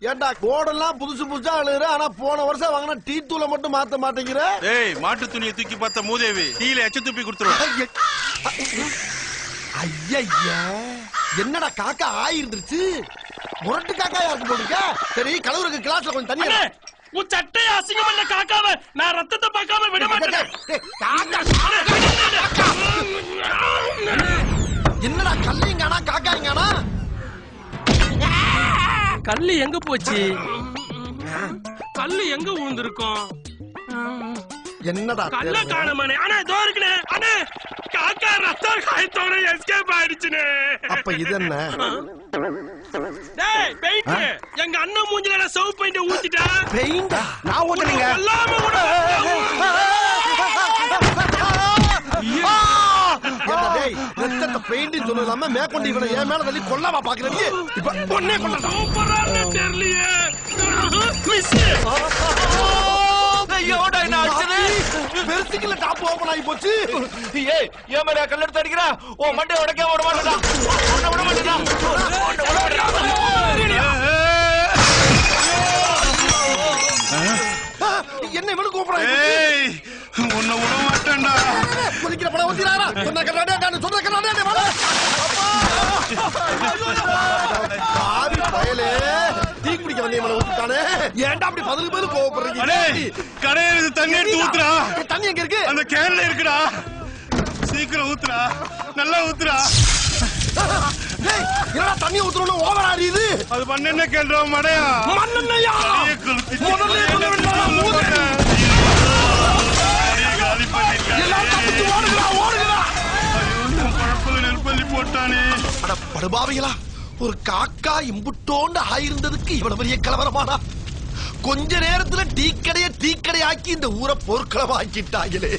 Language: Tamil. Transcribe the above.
ஏண்டா கோடெல்லாம் புதுசு புதுசா அழுகுற, ஆனா போன வருஷம் வாங்கின டீ தூளை மட்டும் மாத்த மாட்டேங்கிற. ஏய், மாட்டு துணியை தூக்கி பார்த்த மூதேவி டீல எச்ச துப்பி கொடுத்துருவோம். ஐயா, என்னடா காக்கா ஆயிருந்துருச்சு. முரட்டு காக்கா யாருக்கு போட்டுருக்க? சரி, கலவருக்கு கிளாஸ்ல கொஞ்சம் தண்ணி. உன் சட்டையை அசிங்கம் பண்ண காக்காவ நான் ரத்தத்தை பார்க்காம விட மாட்டேன். என்னடா கல்லிங்கானா காக்காங்கானா? கல்லு எங்க போச்சு? கல்லு எங்க விழுந்திருக்கும்? என்னடா கல்ல காணமானே. அண்ணே இதோ இருக்குனே. அண்ணே காக்கா ரத்த காயத்தோட எஸ்கேப் ஆயிடுச்சுனே. அப்ப இது என்ன? டேய் பெயிண்ட், எங்க அண்ணன் மூஞ்சில சவுப் பெயிண்ட் ஊத்திட்டா. பெயிண்ட் நான் ஊத்துறீங்க. எல்லாமே கூட ரத்தத்தை பெயிண்ட் சொல்லாம மேற்கொண்டு இவனை என் மேல தள்ளி கொல்லாமா பாக்குறீங்க? இப்ப பொண்ணே கொள்ள சூப்பரா தெரியலையே. மிஸ் ஐயோடா என்ன ஆச்சுது? பெருசுக்குள்ள டாப் ஓபன் ஆகி போச்சு. ஏய், ஏன் மேல கல்ல எடுத்து அடிக்கிறா? ஓ மண்டை உடைக்க விட மாட்டேடா. விட மாட்டேடா. என்ன இவனுக்கு கூப்பிடுறான்? ஏய், உன்னை விட மாட்டேன்டா. குதிக்கிற படம் ஊத்திராரா? சொன்ன கண்ணாடி வாடா. ஆவி பயலே, டீ குடிக்க வந்தே மேல ஊத்திட்டானே. ஏன்டா அப்படி பதிலுக்கு பதில் கோவப்படுறீங்க? அடே, கடையில தண்ணி எடுத்து ஊத்துறா. தண்ணி எங்க இருக்கு? அந்த கேன்ல இருக்குடா. சீக்கிரம் ஊத்துறா, நல்லா ஊத்துறா. டேய், என்னடா தண்ணி ஊத்துறோம்னு ஓவர் ஆடிது? அது மண்ணெண்ணெய் கேள்றா மடையா. மண்ணெண்ணெயா? கடையை கொளுத்தி முதல்ல சொல்ல வேண்டாம். காலி பண்ணிருக்காங்க. எல்லாம் தப்பிச்சு ஓடுகிறா. பழப்பது நெற்பள்ளி போட்டானே. அட படுபாவிகளா, ஒரு காக்கா இம்புட்டோண்டு ஆயிருந்ததுக்கு இவ்வளவு பெரிய கலவரமானா? கொஞ்ச நேரத்துல டீக்கடைய ஆக்கி இந்த ஊரை போர்க்களமாக்கிட்டாங்களே.